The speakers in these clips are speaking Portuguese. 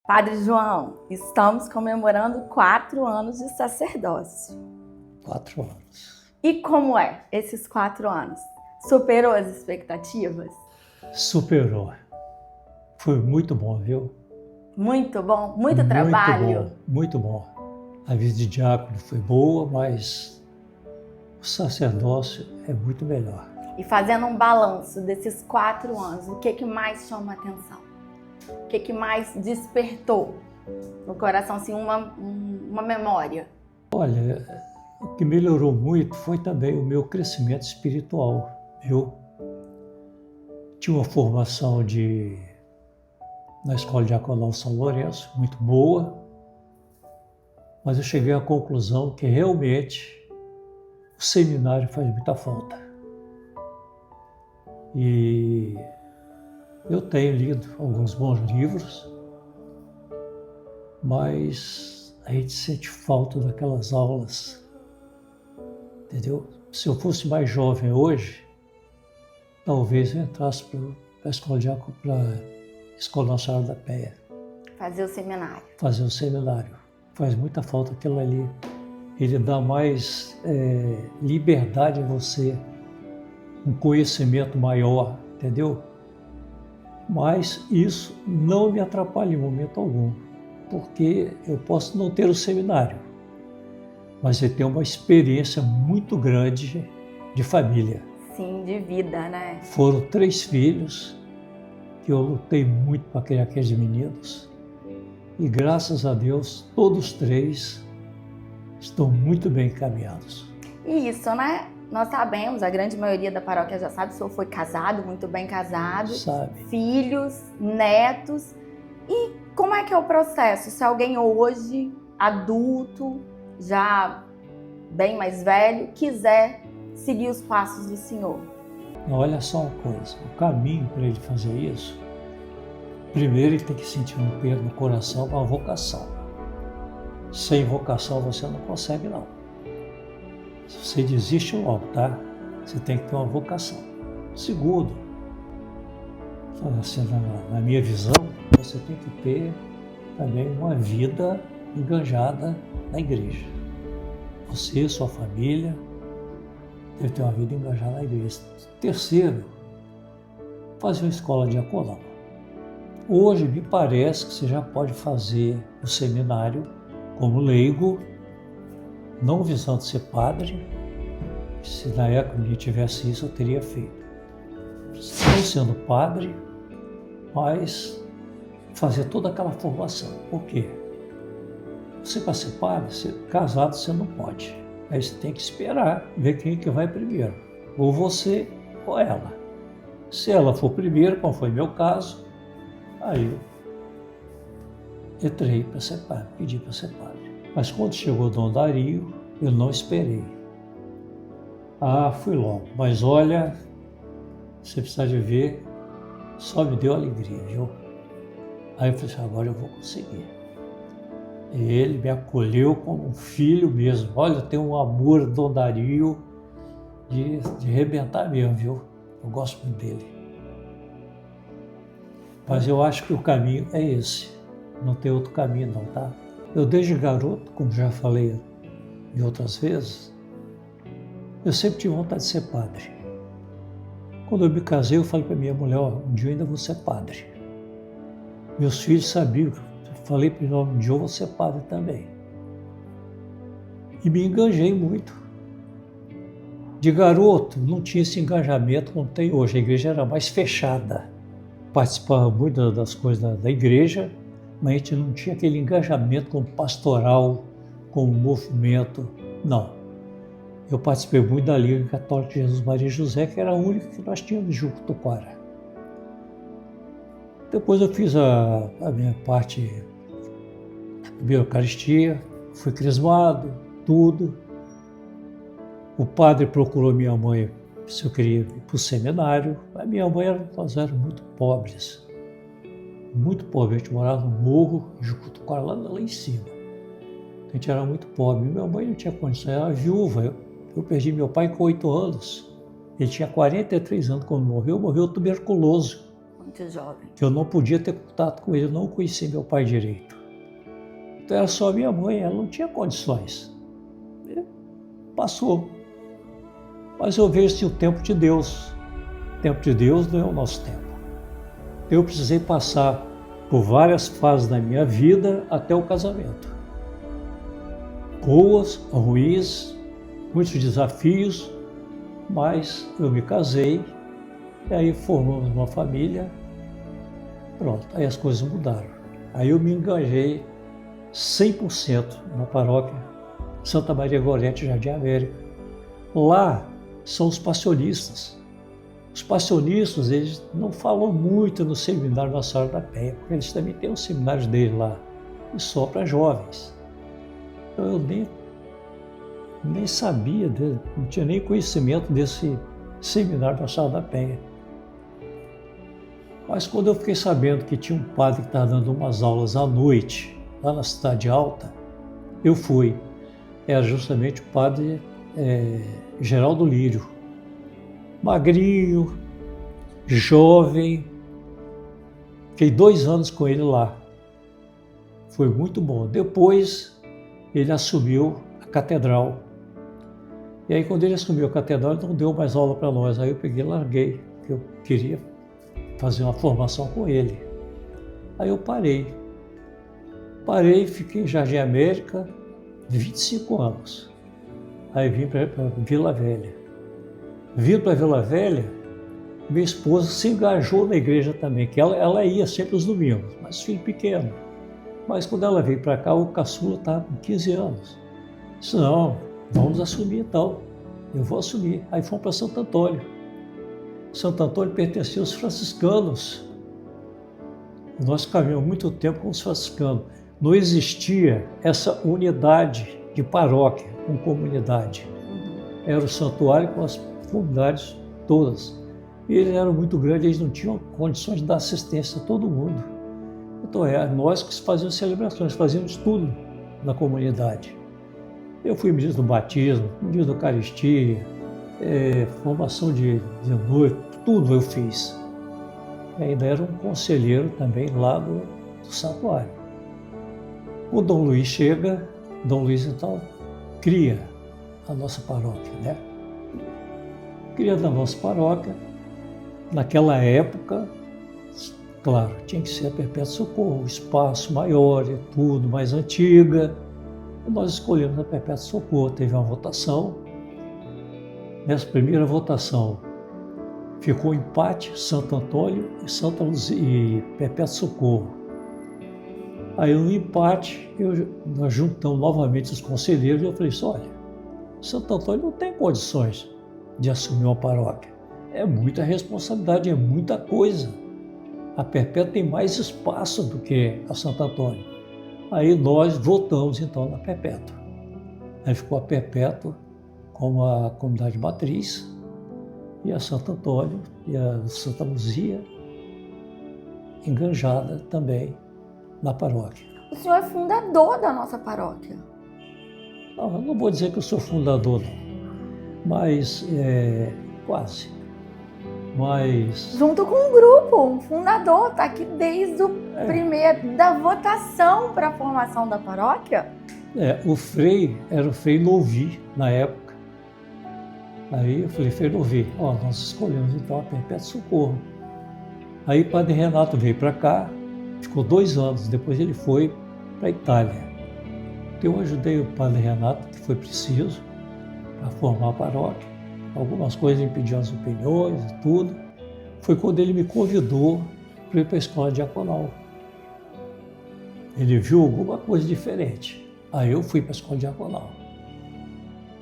Padre João, estamos comemorando 4 anos de sacerdócio. 4 anos. E como é esses 4 anos? Superou as expectativas? Superou. Foi muito bom, viu? Muito bom? Muito trabalho? Muito bom. A vida de diácono foi boa, mas o sacerdócio é muito melhor. E fazendo um balanço desses 4 anos, o que mais chama a atenção? O que mais despertou no coração, assim, uma memória? Olha, o que melhorou muito foi também o meu crescimento espiritual, viu? Tinha uma formação na Escola Diaconal São Lourenço, muito boa, mas eu cheguei à conclusão que realmente o seminário faz muita falta. E eu tenho lido alguns bons livros, mas a gente sente falta daquelas aulas, entendeu? Se eu fosse mais jovem hoje, talvez eu entrasse para a Escola Nacional da Penha. Fazer o seminário. Fazer o seminário. Faz muita falta aquilo ali. Ele dá mais liberdade a você, um conhecimento maior, entendeu? Mas isso não me atrapalha em momento algum, porque eu posso não ter o seminário, mas eu tenho uma experiência muito grande de família. Sim, de vida, né? Foram 3 filhos que eu lutei muito para criar aqueles meninos e graças a Deus todos 3 estão muito bem encaminhados. E isso, né? Nós sabemos, a grande maioria da paróquia já sabe, o senhor foi casado, muito bem casado. Sabe. Filhos, netos. E como é que é o processo? Se alguém hoje, adulto, já bem mais velho, quiser seguir os passos do senhor? Olha só uma coisa, o caminho para ele fazer isso, primeiro ele tem que sentir um peso no coração para a vocação. Sem vocação você não consegue não. Você desiste logo, tá? Você tem que ter uma vocação. Segundo, assim, na minha visão, você tem que ter também uma vida engajada na igreja. Você e sua família deve ter uma vida engajada na igreja. Terceiro, fazer uma escola diaconal. Hoje me parece que você já pode fazer o seminário como leigo, não visando ser padre. Se na época eu tivesse isso, eu teria feito. Não sendo padre, mas fazer toda aquela formação. Por quê? Você para ser padre, casado você não pode. Aí você tem que esperar, ver quem é que vai primeiro. Ou você ou ela. Se ela for primeiro, como foi meu caso, aí eu entrei para ser padre, pedi para ser padre. Mas quando chegou o Dom Dario, eu não esperei. Fui logo. Mas olha, você precisa de ver, só me deu alegria, viu? Aí eu falei assim, agora eu vou conseguir. E ele me acolheu como um filho mesmo. Olha, eu tenho um amor do Dom Dario de arrebentar mesmo, viu? Eu gosto muito dele. Mas eu acho que o caminho é esse. Não tem outro caminho não, tá? Eu desde garoto, como já falei de outras vezes, eu sempre tive vontade de ser padre. Quando eu me casei, eu falei para minha mulher, um dia eu ainda vou ser padre. Meus filhos sabiam, eu falei para eles, um dia eu vou ser padre também. E me engajei muito. De garoto, não tinha esse engajamento como tem hoje. A igreja era mais fechada. Participava muito das coisas da igreja, mas a gente não tinha aquele engajamento como pastoral, como movimento, não. Eu participei muito da Liga Católica de Jesus Maria e José, que era a única que nós tínhamos em Jucutuquara. Depois eu fiz a minha parte da Eucaristia, fui crismado, tudo. O padre procurou minha mãe se eu queria ir para o seminário. A minha mãe, nós éramos muito pobres. Muito pobre, a gente morava no morro, em Jucutuquara, lá em cima. A gente era muito pobre, minha mãe não tinha condição, ela era viúva. Eu perdi meu pai com 8 anos, ele tinha 43 anos quando morreu tuberculoso. Muito jovem. Que eu não podia ter contato com ele, eu não conhecia meu pai direito. Então era só minha mãe, ela não tinha condições. E passou. Mas eu vejo assim, o tempo de Deus. O tempo de Deus não é o nosso tempo. Eu precisei passar por várias fases da minha vida até o casamento. Boas, ruins, muitos desafios, mas eu me casei e aí formamos uma família. Pronto, aí as coisas mudaram. Aí eu me engajei 100% na paróquia Santa Maria Gorete, Jardim América. Lá são os passionistas. Os passionistas, eles não falam muito no seminário Nossa Senhora da Penha, porque eles também têm os seminários deles lá, e só para jovens. Então eu nem sabia, não tinha nem conhecimento desse seminário Nossa Senhora da Penha. Mas quando eu fiquei sabendo que tinha um padre que estava dando umas aulas à noite, lá na Cidade Alta, eu fui. Era justamente o padre Geraldo Lírio. Magrinho, jovem. Fiquei 2 anos com ele lá. Foi muito bom. Depois ele assumiu a catedral. E aí quando ele assumiu a catedral, ele não deu mais aula para nós. Aí eu peguei e larguei, porque eu queria fazer uma formação com ele. Aí eu parei. Fiquei em Jardim América 25 anos. Aí vim para Vila Velha. Vindo para Vila Velha, minha esposa se engajou na igreja também, que ela ia sempre os domingos, mas filho pequeno. Mas quando ela veio para cá, o caçula estava com 15 anos. Disse, não, vamos assumir então. Eu vou assumir. Aí fomos para Santo Antônio. Santo Antônio pertencia aos franciscanos. Nós caminhamos muito tempo com os franciscanos. Não existia essa unidade de paróquia com comunidade. Era o santuário com as comunidades todas. E eles eram muito grandes, eles não tinham condições de dar assistência a todo mundo. Então nós que fazíamos celebrações, fazíamos tudo na comunidade. Eu fui ministro do batismo, ministro da Eucaristia, formação de noivo, tudo eu fiz. E ainda era um conselheiro também lá do santuário. O Dom Luiz chega, Dom Luiz então cria a nossa paróquia, né? Criando a nossa paróquia, naquela época, claro, tinha que ser a Perpétua Socorro, espaço maior e tudo, mais antiga. E nós escolhemos a Perpétua Socorro, teve uma votação. Nessa primeira votação, ficou empate Santo Antônio e Santa Luzia e Perpétua Socorro. Aí no empate, nós juntamos novamente os conselheiros e eu falei assim, olha, Santo Antônio não tem condições de assumir uma paróquia. É muita responsabilidade, é muita coisa. A Perpétua tem mais espaço do que a Santo Antônio. Aí nós votamos então na Perpétua. Aí ficou a Perpétua como a comunidade matriz e a Santo Antônio e a Santa Luzia enganjada também na paróquia. O senhor é fundador da nossa paróquia. Não, eu não vou dizer que eu sou fundador, não. Mas quase. Mas junto com um grupo, um fundador, está aqui desde o primeiro, da votação para a formação da paróquia. O Frei era o Frei Novi na época. Aí eu falei, Frei Novi, nós escolhemos então a Perpétua Socorro. Aí o Padre Renato veio para cá, ficou 2 anos, depois ele foi para a Itália. Eu ajudei o Padre Renato, que foi preciso, para formar a paróquia. Algumas coisas ele pediu as opiniões e tudo. Foi quando ele me convidou para ir para a escola diaconal. Ele viu alguma coisa diferente. Aí eu fui para a escola diaconal.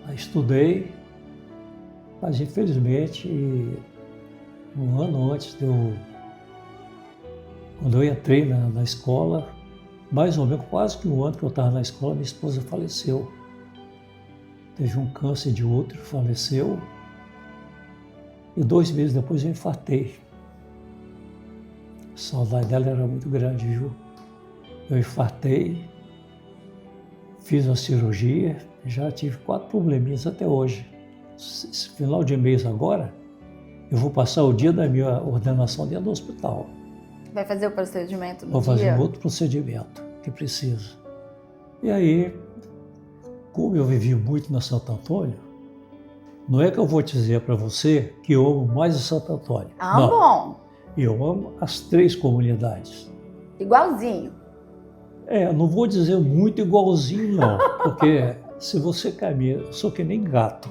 Aí estudei, mas infelizmente, um ano antes quando eu entrei na escola, mais ou menos quase que um ano que eu estava na escola, minha esposa faleceu. Teve um câncer de útero, faleceu. E 2 meses depois eu infartei. A saudade dela era muito grande, viu? Eu infartei, fiz uma cirurgia, já tive 4 probleminhas até hoje. Esse final de mês agora, eu vou passar o dia da minha ordenação dentro do hospital. Vai fazer o procedimento no Vou fazer dia? outro procedimento que precisa. E aí, como eu vivi muito na Santo Antônio, não é que eu vou dizer para você que eu amo mais a Santo Antônio. Não, Bom. eu amo as 3 comunidades. Igualzinho. Não vou dizer muito igualzinho não, porque se você caminha, eu sou que nem gato.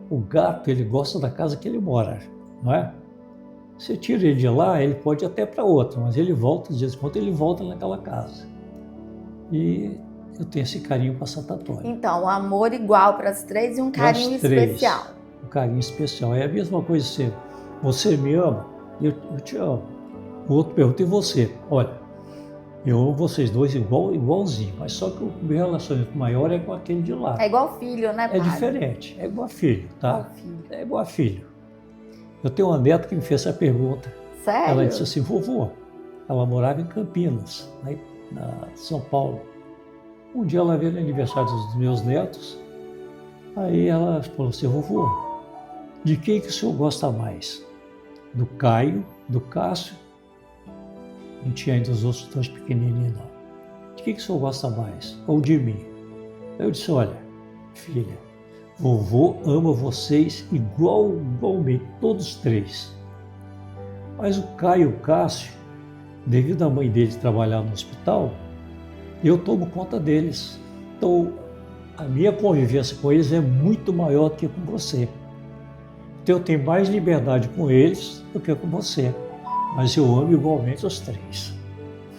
O gato, ele gosta da casa que ele mora, não é? Você tira ele de lá, ele pode ir até para outra, mas ele volta, de vez em quando ele volta naquela casa. E eu tenho esse carinho para Santo Antônio. Então, um amor igual para as 3 e um carinho especial. Um carinho especial. É a mesma coisa se você me ama, eu te amo. O outro pergunta, e você? Olha, eu amo vocês 2 igualzinho, mas só que o meu relacionamento maior é com aquele de lá. É igual filho, né, pai? É diferente, é igual filho, tá? Igual filho. É igual filho. Eu tenho uma neta que me fez essa pergunta. Sério? Ela disse assim, vovô, ela morava em Campinas, na São Paulo. Um dia ela veio no aniversário dos meus netos, aí ela falou assim, vovô, de quem que o senhor gosta mais? Do Caio, do Cássio? Não tinha ainda os outros 2 pequenininhos, não. De quem que o senhor gosta mais? Ou de mim? Eu disse, olha, filha, vovô ama vocês igualmente, todos 3. Mas o Caio e o Cássio, devido à mãe deles trabalhar no hospital, eu tomo conta deles. Então, a minha convivência com eles é muito maior do que com você. Então, eu tenho mais liberdade com eles do que com você. Mas eu amo igualmente os 3.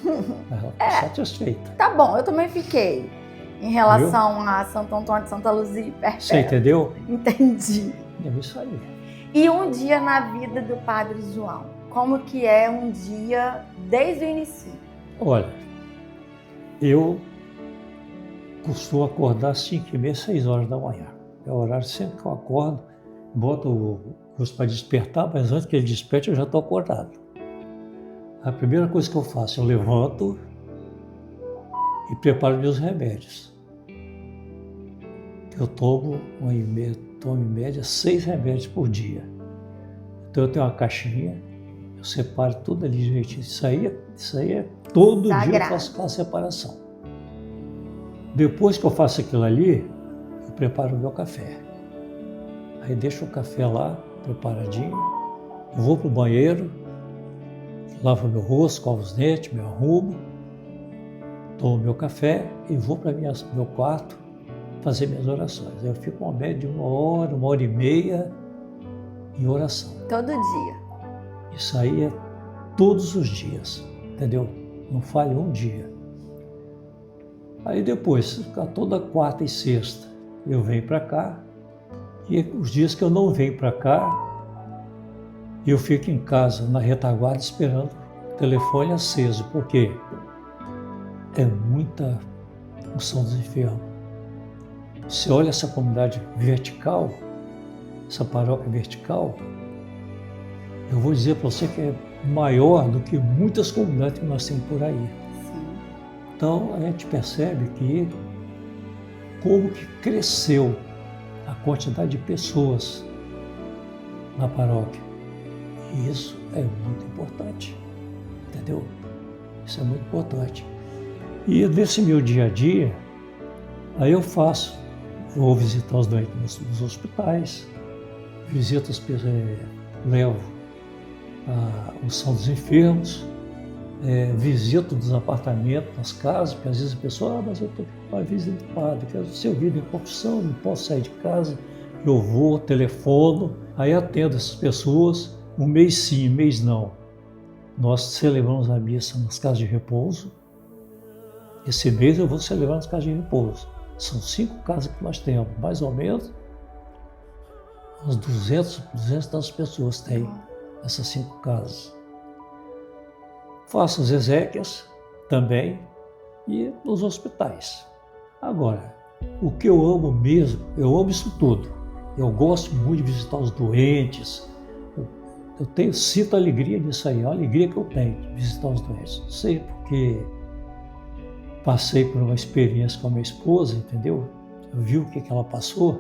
Ela está satisfeita. Tá bom, eu também fiquei. Em relação a Santo Antônio de Santa Luzia e Perpétua. Você entendeu? Entendi. É isso aí. E um dia na vida do Padre João? Como que é um dia desde o início? Olha, eu costumo acordar às 5h30, 6 horas da manhã. É o horário sempre que eu acordo, boto o rosto para despertar, mas antes que ele desperte eu já estou acordado. A primeira coisa que eu faço, eu levanto e preparo meus remédios. Eu tomo em média 6 remédios por dia. Então eu tenho uma caixinha, eu separo tudo ali direitinho. Isso aí é todo Sagrado. dia eu faço aquela separação. Depois que eu faço aquilo ali, eu preparo o meu café. Aí deixo o café lá, preparadinho, eu vou para o banheiro, lavo meu rosto, escovo os dentes, me arrumo, tomo meu café e vou para meu quarto fazer minhas orações. Eu fico uma média de 1 hora, 1h30 em oração. Todo dia? Isso aí é todos os dias, entendeu? Não falha um dia. Aí depois, toda quarta e sexta, eu venho para cá e os dias que eu não venho para cá, eu fico em casa, na retaguarda, esperando o telefone aceso, porque é muita unção dos enfermos. Você olha essa comunidade vertical, essa paróquia vertical, eu vou dizer para você que é maior do que muitas comunidades que nós temos por aí. Sim. Então a gente percebe que como que cresceu a quantidade de pessoas na paróquia. E isso é muito importante, entendeu? Isso é muito importante. E nesse meu dia a dia, aí eu vou visitar os doentes nos hospitais, visito as pessoas, levo a unção dos enfermos, visito dos apartamentos, nas casas, porque às vezes a pessoa, mas eu estou para visita do padre, quero ser ouvido em confissão, não posso sair de casa, eu vou, telefono, aí atendo essas pessoas, um mês sim, um mês não. Nós celebramos a missa nas casas de repouso. Esse mês eu vou celebrar nas casas de repouso. São 5 casas que nós temos, mais ou menos. Umas 200 pessoas têm essas 5 casas. Faço as exéquias também e nos hospitais. Agora, o que eu amo mesmo, eu amo isso tudo. Eu gosto muito de visitar os doentes. Sinto alegria nisso aí, a alegria que eu tenho de visitar os doentes. Não sei porque passei por uma experiência com a minha esposa, entendeu? Eu vi o que ela passou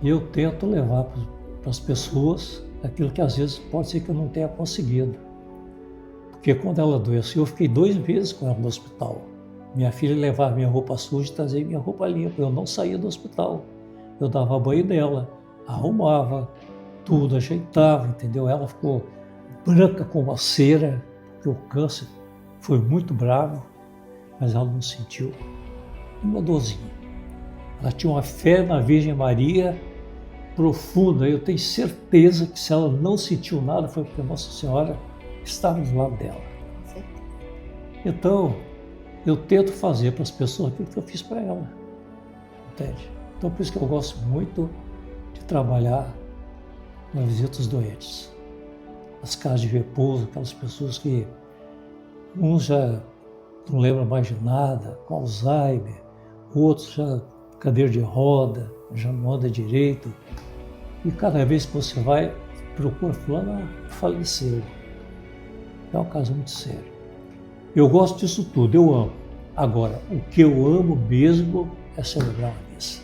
e eu tento levar para as pessoas aquilo que às vezes pode ser que eu não tenha conseguido. Porque quando ela adoeceu, eu fiquei 2 meses com ela no hospital. Minha filha levava minha roupa suja e trazia minha roupa limpa. Eu não saía do hospital. Eu dava banho nela, arrumava tudo, ajeitava, entendeu? Ela ficou branca como a cera, porque o câncer foi muito bravo, mas ela não sentiu uma dorzinha. Ela tinha uma fé na Virgem Maria profunda. Eu tenho certeza que se ela não sentiu nada foi porque Nossa Senhora estava do lado dela. Então, eu tento fazer para as pessoas aquilo que eu fiz para ela, entende? Então, por isso que eu gosto muito de trabalhar na visita aos doentes. As casas de repouso, aquelas pessoas que uns já não lembram mais de nada, com Alzheimer, outros já cadeira de roda, já não anda direito. E cada vez que você vai, procura fulano, faleceu. É um caso muito sério. Eu gosto disso tudo, eu amo. Agora, o que eu amo mesmo é celebrar uma missa.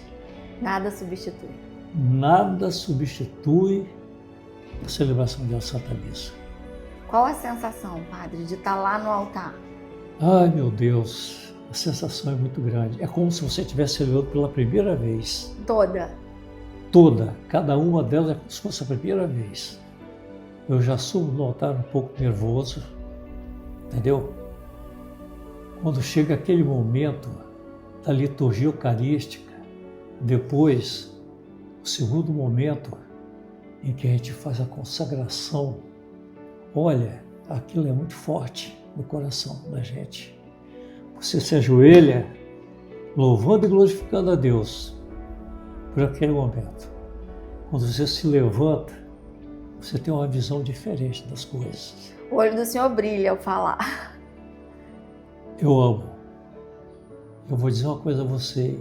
Nada substitui. Nada substitui a celebração da Santa Missa. Qual a sensação, padre, de estar lá no altar? Ai, meu Deus, a sensação é muito grande. É como se você estivesse celebrando pela primeira vez. Toda. Cada uma delas é como se fosse a primeira vez. Eu já subo no altar um pouco nervoso, entendeu? Quando chega aquele momento da liturgia eucarística, depois, o segundo momento em que a gente faz a consagração, olha, aquilo é muito forte no coração da gente. Você se ajoelha, louvando e glorificando a Deus por aquele momento. Quando você se levanta, você tem uma visão diferente das coisas. O olho do Senhor brilha ao falar. Eu amo. Eu vou dizer uma coisa a você.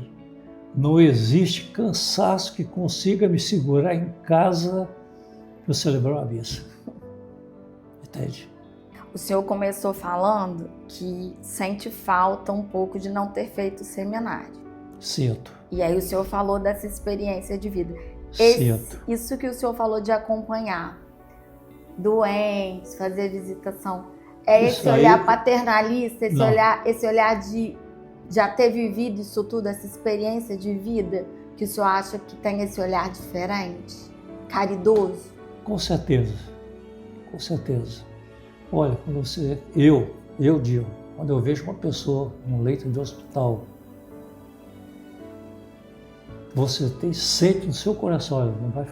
Não existe cansaço que consiga me segurar em casa para eu celebrar uma missa. Entende? O senhor começou falando que sente falta um pouco de não ter feito o seminário. Sinto. E aí o senhor falou dessa experiência de vida. Sinto. Isso que o senhor falou de acompanhar doentes, fazer visitação, esse olhar paternalista, esse olhar de já ter vivido isso tudo, essa experiência de vida, que o senhor acha que tem esse olhar diferente, caridoso? Com certeza. Olha, quando eu digo, quando eu vejo uma pessoa num leito de hospital, você sente no seu coração, olha, não vai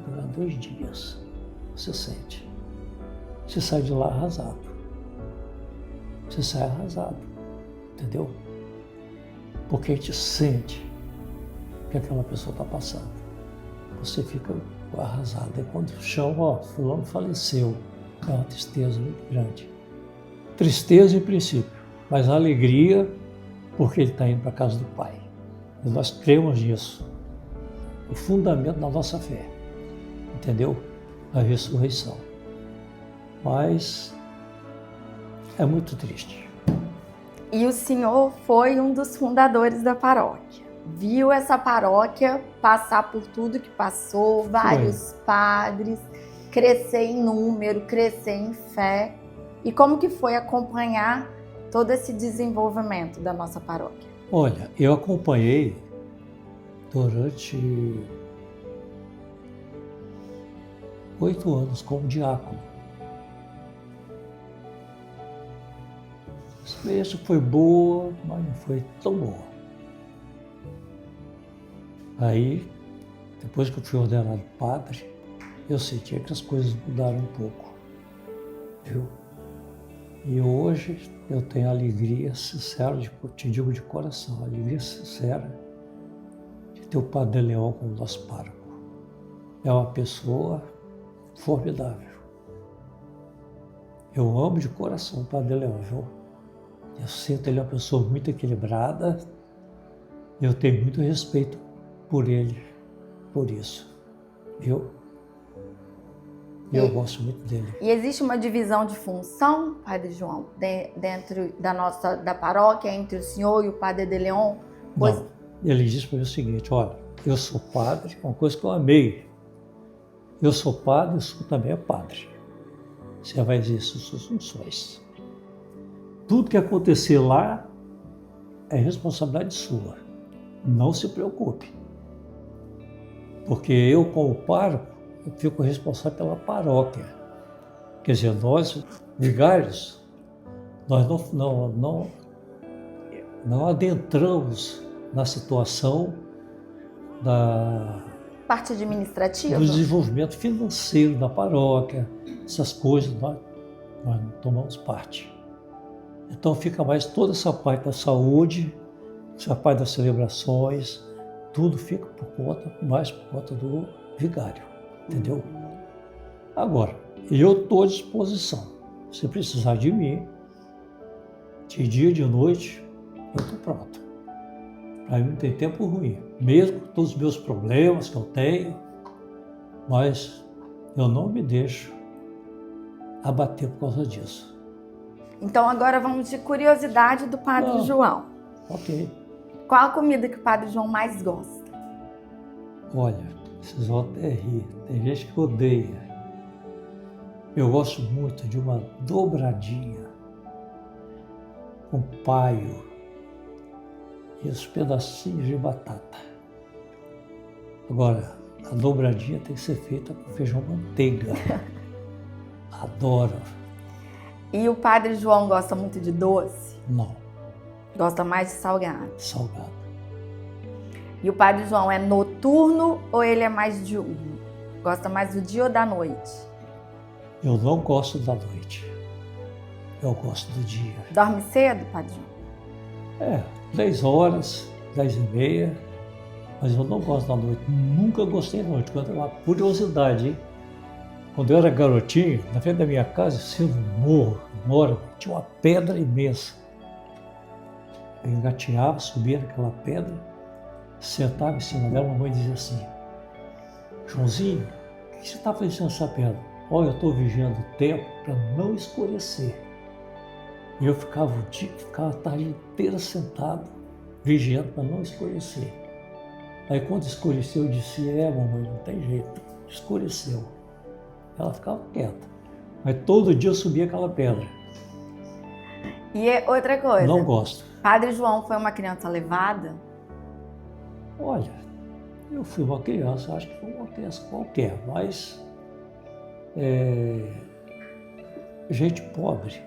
durar 2 dias. Você sente. Você sai de lá arrasado. Entendeu? Porque a gente sente que aquela pessoa está passando. Você fica arrasado. É quando o chão, fulano faleceu. É uma tristeza muito grande. Tristeza em princípio, mas alegria porque ele está indo para a casa do Pai. E nós cremos nisso. O fundamento da nossa fé. Entendeu? A ressurreição. Mas é muito triste. E o senhor foi um dos fundadores da paróquia. Viu essa paróquia passar por tudo que passou, vários padres, crescer em número, crescer em fé. E como que foi acompanhar todo esse desenvolvimento da nossa paróquia? Olha, eu acompanhei durante 8 anos como diácono. A experiência foi boa, mas não foi tão boa. Aí, depois que eu fui ordenado padre, eu sentia que as coisas mudaram um pouco, viu? E hoje eu tenho alegria sincera, te digo de coração, alegria sincera de ter o Padre Leão como nosso pároco. É uma pessoa formidável. Eu amo de coração o Padre Leão, viu? Eu sinto ele uma pessoa muito equilibrada. Eu tenho muito respeito por ele, por isso, viu? Eu gosto muito dele. E existe uma divisão de função, Padre João, dentro da paróquia, entre o senhor e o Padre de Leon? Não, ele disse para mim o seguinte, olha, eu sou padre, uma coisa que eu amei, Eu sou padre, o senhor também é padre. Você vai exercer suas funções. Tudo que acontecer lá é responsabilidade sua. Não se preocupe. Porque eu, como pároco, eu fico responsável pela paróquia. Quer dizer, nós, vigários, nós não adentramos na situação parte administrativa? do desenvolvimento financeiro da paróquia, essas coisas, nós não tomamos parte. Então fica mais toda essa parte da saúde, essa parte das celebrações, tudo fica mais por conta do vigário, entendeu? Agora, eu estou à disposição. Se precisar de mim, de dia, de noite, eu estou pronto. Para mim não tem tempo ruim, mesmo com todos os meus problemas que eu tenho, mas eu não me deixo abater por causa disso. Então agora vamos de curiosidade do Padre João. Ok. Qual a comida que o Padre João mais gosta? Olha, vocês vão até rir, tem gente que odeia. Eu gosto muito de uma dobradinha com paio e os pedacinhos de batata. Agora, a dobradinha tem que ser feita com feijão manteiga. Adoro. E o Padre João gosta muito de doce? Não. Gosta mais de salgado? Salgado. E o Padre João é noturno ou ele é mais diurno? Gosta mais do dia ou da noite? Eu não gosto da noite. Eu gosto do dia. Dorme cedo, Padre João? 10 horas, 10h30, mas eu não gosto da noite. Nunca gostei da noite. É uma curiosidade, hein? Quando eu era garotinho, na frente da minha casa, tinha um morro enorme, tinha uma pedra imensa. Eu engatinhava, subia naquela pedra, sentava em cima dela, a mamãe dizia assim: Joãozinho, o que você está fazendo nessa pedra? Olha, eu estou vigiando o tempo para não escurecer. E eu ficava a tarde inteira sentado, vigiando para não escurecer. Aí quando escureceu, eu disse: mamãe, não tem jeito, escureceu. Ela ficava quieta. Mas todo dia eu subia aquela pedra. E outra coisa. Não gosto. Padre João foi uma criança levada? Olha, eu fui uma criança, acho que foi uma criança qualquer, mas gente pobre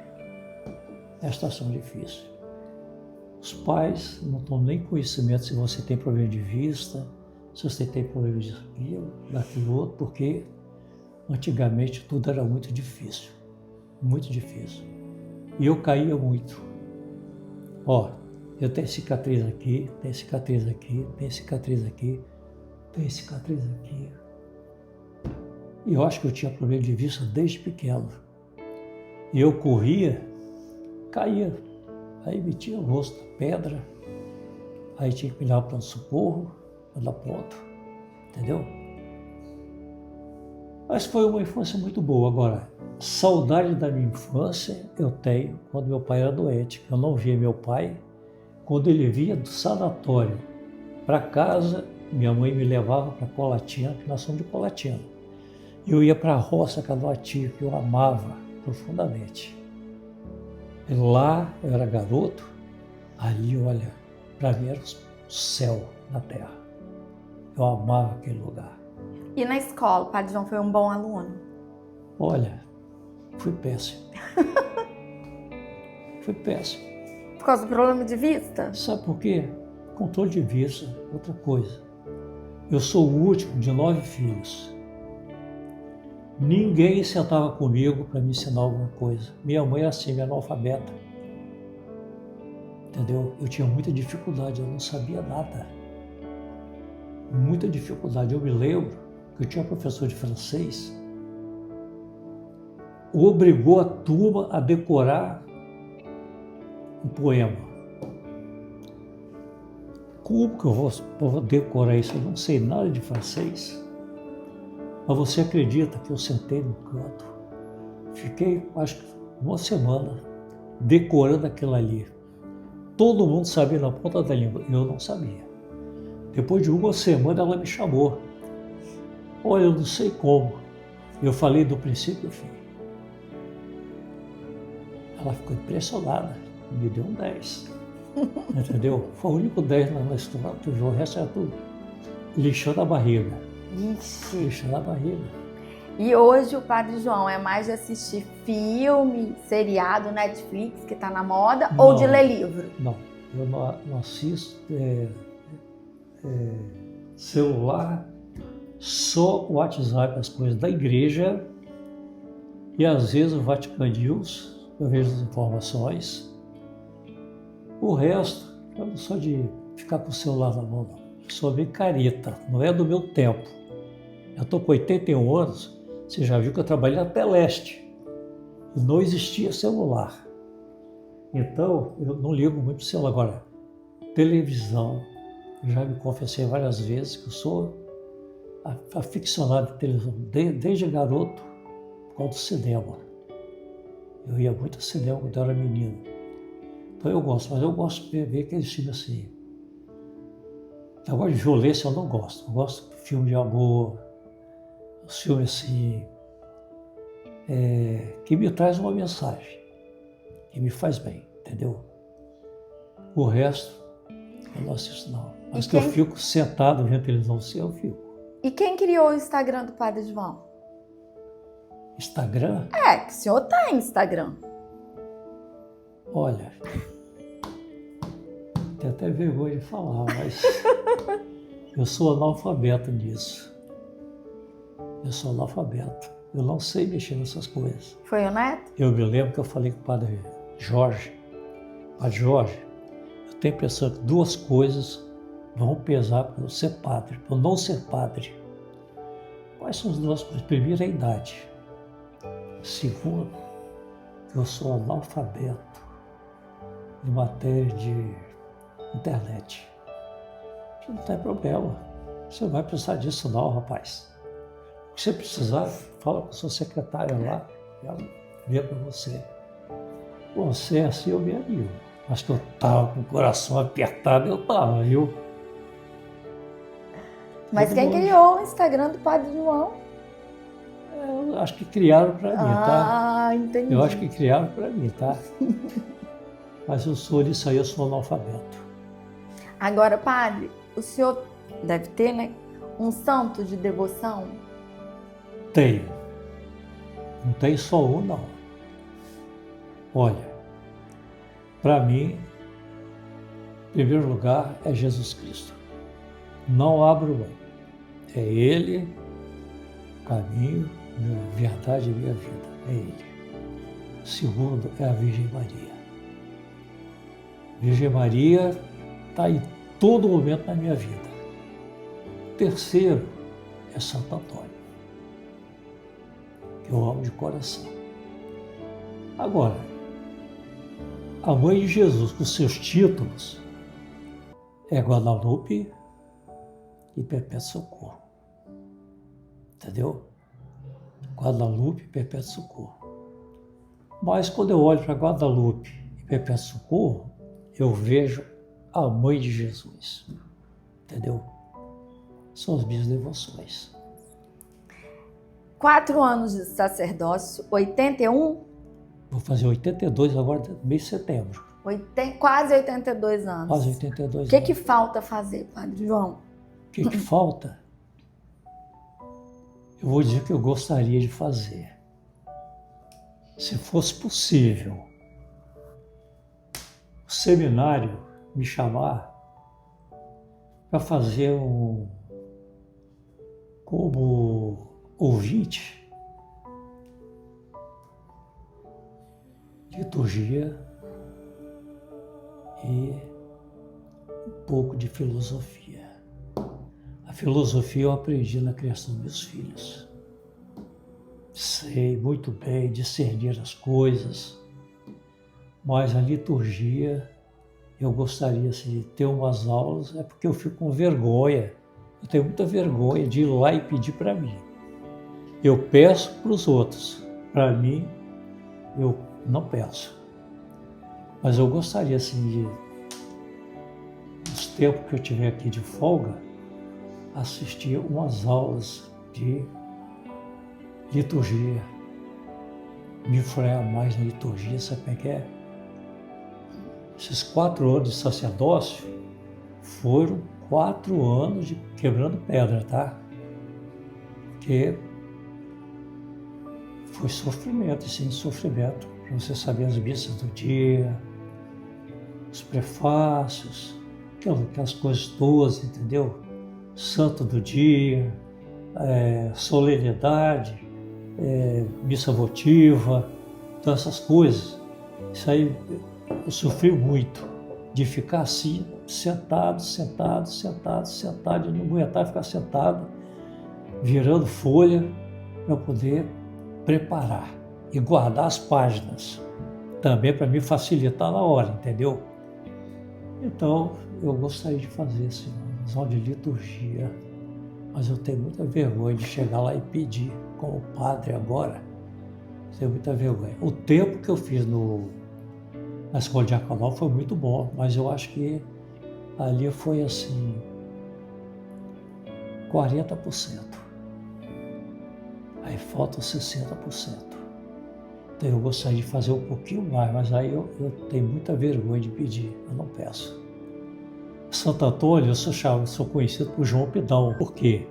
é situação difícil. Os pais não tomam nem conhecimento se você tem problema de vista, se você tem problema disso, daquilo outro, porque antigamente tudo era muito difícil, muito difícil. E eu caía muito. Eu tenho cicatriz aqui, tenho cicatriz aqui, tenho cicatriz aqui, tenho cicatriz aqui. E eu acho que eu tinha problema de vista desde pequeno. E eu corria, caía, aí metia o rosto na pedra, aí tinha que me dar para o socorro, para dar ponto, entendeu? Mas foi uma infância muito boa. Agora, saudade da minha infância eu tenho quando meu pai era doente. Eu não via meu pai. Quando ele vinha do sanatório para casa, minha mãe me levava para Colatina, que nós somos de Colatina. Eu ia para a roça com a minha tia, que eu amava profundamente. E lá eu era garoto, ali, olha, para mim era o céu na terra. Eu amava aquele lugar. E na escola, o Padre João foi um bom aluno? Olha, fui péssimo. Fui péssimo. Por causa do problema de vista? Sabe por quê? Controle de vista, outra coisa. Eu sou o último de 9 filhos. Ninguém sentava comigo para me ensinar alguma coisa. Minha mãe era assim, minha analfabeta. Entendeu? Eu tinha muita dificuldade, eu não sabia nada. Muita dificuldade. Eu me lembro que eu tinha um professor de francês, obrigou a turma a decorar um poema. Como que eu vou decorar isso? Eu não sei nada de francês. Mas você acredita que eu sentei no canto, fiquei, acho que uma semana, decorando aquilo ali. Todo mundo sabia na ponta da língua, eu não sabia. Depois de uma semana ela me chamou. Olha, eu não sei como. Eu falei do princípio ao fim. Ela ficou impressionada, me deu um 10. Entendeu? Foi o único 10 na história, o resto era tudo lixou da barriga. Ixi. Lixou da barriga. E hoje o Padre João é mais de assistir filme, seriado, Netflix, que tá na moda, Não, ou de ler livro? Não, eu não assisto celular, só o WhatsApp, as coisas da igreja e às vezes o Vatican News, eu vejo as informações. O resto, eu não sou de ficar com o celular na mão, não. Eu sou bem careta, não é do meu tempo. Eu estou com 81 anos, você já viu que eu trabalhei na Teleste e não existia celular. Então, eu não ligo muito o celular. Agora, televisão, já me confessei várias vezes que eu sou aficionado de televisão desde garoto, por causa do cinema. Eu ia muito ao cinema quando eu era menino. Então eu gosto, mas eu gosto de ver aqueles filmes assim. Agora de violência eu não gosto. Eu gosto de filme de amor, os filmes assim, que me traz uma mensagem, que me faz bem, entendeu? O resto eu não assisto não. Mas que eu fico sentado vendo televisão assim, eu fico. E quem criou o Instagram do Padre João? Instagram? Que o senhor tem Instagram. Olha, tenho até vergonha de falar, mas eu sou analfabeto nisso. Eu sou analfabeto. Eu não sei mexer nessas coisas. Foi o Neto? Eu me lembro que eu falei com o Padre Jorge. Padre Jorge, eu tenho a impressão que duas coisas vão pesar para eu ser padre, para eu não ser padre. Quais são as duas coisas? Primeiro, a idade. Segundo, eu sou analfabeto em matéria de internet. Não tem problema. Você não vai precisar disso não, rapaz. O que você precisar, fala com a sua secretária lá, ela vê para você. Você é assim, eu me animo. Mas que eu tava com o coração apertado, eu tava, viu? Mas quem criou o Instagram do Padre João? Eu acho que criaram para mim, tá? Ah, entendi. Eu acho que criaram para mim, tá? Mas eu sou disso aí, eu sou analfabeto. Agora, padre, o senhor deve ter, né, um santo de devoção? Tenho. Não tem só um, não. Olha, para mim, em primeiro lugar, é Jesus Cristo. Não abro mão. É Ele, caminho, verdade e minha vida. É Ele. Segundo, é a Virgem Maria. Virgem Maria está em todo momento na minha vida. Terceiro, é Santo Antônio, que eu amo de coração. Agora, a mãe de Jesus, com seus títulos, é Guadalupe e Perpétuo Socorro. Entendeu? Guadalupe e Perpétuo Socorro. Mas quando eu olho para Guadalupe e Perpétuo Socorro, eu vejo a mãe de Jesus. Entendeu? São as minhas devoções. 4 anos de sacerdócio, 81? Vou fazer 82 agora, mês de setembro. Quase 82 anos. Quase 82 anos. O que falta fazer, Padre João? O que falta? Eu vou dizer que eu gostaria de fazer. Se fosse possível, o seminário me chamar para fazer como ouvinte, liturgia e um pouco de filosofia. A filosofia eu aprendi na criação dos meus filhos. Sei muito bem discernir as coisas, mas a liturgia eu gostaria assim, de ter umas aulas, é porque eu fico com vergonha. Eu tenho muita vergonha de ir lá e pedir para mim. Eu peço para os outros, para mim eu não peço. Mas eu gostaria assim nos tempos que eu tiver aqui de folga, assistir umas aulas de liturgia, me influenciar mais na liturgia, sabe como é que é? Esses 4 anos de sacerdócio foram 4 anos de quebrando pedra, tá? Porque foi sofrimento, sim, sofrimento, para você saber as missas do dia, os prefácios, aquelas coisas todas, entendeu? Santo do dia, solenidade, missa votiva, então essas coisas. Isso aí eu sofri muito, de ficar assim, sentado, e não aguentar ficar sentado, virando folha para poder preparar e guardar as páginas, também para me facilitar na hora, entendeu? Então, eu gostaria de fazer assim, uma aula de liturgia, mas eu tenho muita vergonha de chegar lá e pedir, como padre agora, tenho muita vergonha. O tempo que eu fiz na escola diaconal foi muito bom, mas eu acho que ali foi assim, 40%. Aí falta 60%. Então eu gostaria de fazer um pouquinho mais, mas aí eu tenho muita vergonha de pedir, eu não peço. Santo Antônio, eu sou conhecido por João Pidão, porque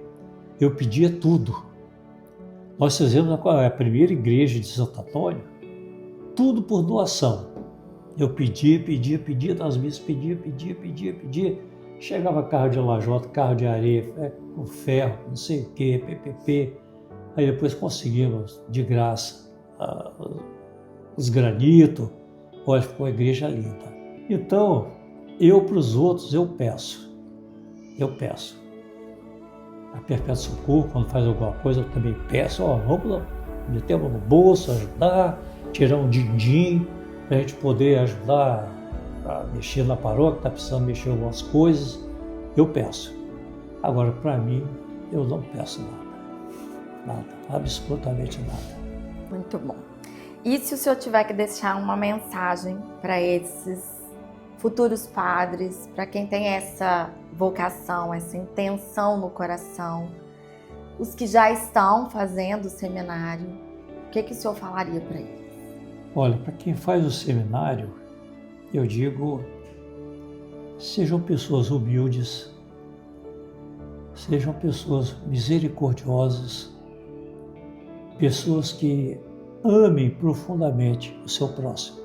eu pedia tudo. Nós fizemos a primeira igreja de Santo Antônio, tudo por doação. Eu pedia das missas, pedia. Chegava carro de lajota, carro de areia, com ferro, não sei o quê, PPP. Aí depois conseguimos, de graça, os granitos. Olha, ficou uma igreja linda. Então, eu para os outros, eu peço. A Perpétuo Socorro, quando faz alguma coisa, eu também peço, vamos meter a mão no bolso, ajudar, tirar um din-din, para a gente poder ajudar a mexer na paróquia, está precisando mexer algumas coisas, eu peço. Agora, para mim, eu não peço nada, absolutamente nada. Muito bom. E se o senhor tiver que deixar uma mensagem para esses futuros padres, para quem tem essa vocação, essa intenção no coração, os que já estão fazendo o seminário, o que o senhor falaria para eles? Olha, para quem faz o seminário, eu digo, sejam pessoas humildes, sejam pessoas misericordiosas, pessoas que amem profundamente o seu próximo,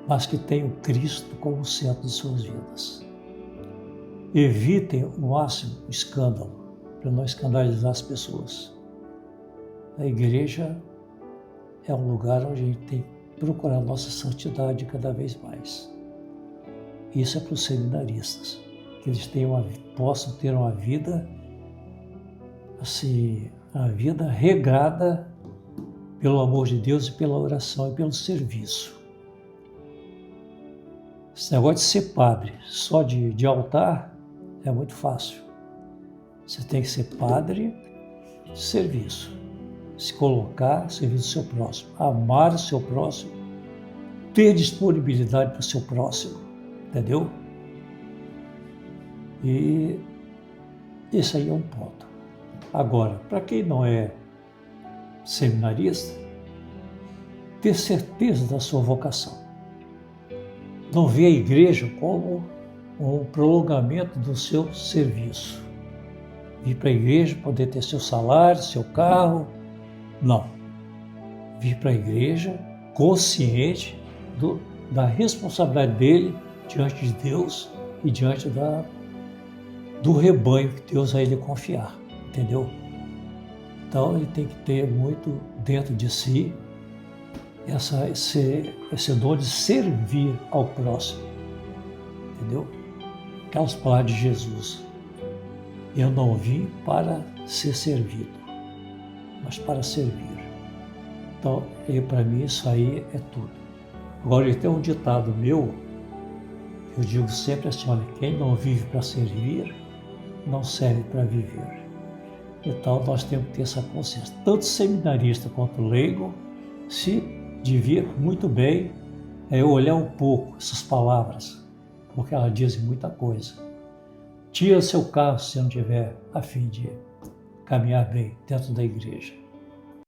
mas que tenham Cristo como centro de suas vidas. Evitem o máximo o escândalo, para não escandalizar as pessoas. A igreja é um lugar onde a gente tem que procurar nossa santidade cada vez mais. Isso é para os seminaristas, que eles possam ter uma vida, assim, a vida regada pelo amor de Deus e pela oração e pelo serviço. Esse negócio de ser padre só de altar é muito fácil. Você tem que ser padre de serviço, se colocar a serviço do seu próximo, amar o seu próximo, ter disponibilidade para o seu próximo, entendeu? E esse aí é um ponto. Agora, para quem não é seminarista, ter certeza da sua vocação. Não ver a igreja como um prolongamento do seu serviço. Vir para a igreja, poder ter seu salário, seu carro. Não. Vir para a igreja consciente da responsabilidade dele diante de Deus e diante do rebanho que Deus vai lhe confiar. Entendeu? Então ele tem que ter muito dentro de si esse dom de servir ao próximo, entendeu? Aquelas palavras de Jesus: eu não vim para ser servido, mas para servir. Então, para mim isso aí é tudo. Agora, tem um ditado meu, eu digo sempre assim: olha, quem não vive para servir, não serve para viver. Então nós temos que ter essa consciência. Tanto seminarista quanto leigo se devia muito bem olhar um pouco essas palavras, porque elas dizem muita coisa. Tira seu carro se não tiver a fim de caminhar bem dentro da igreja.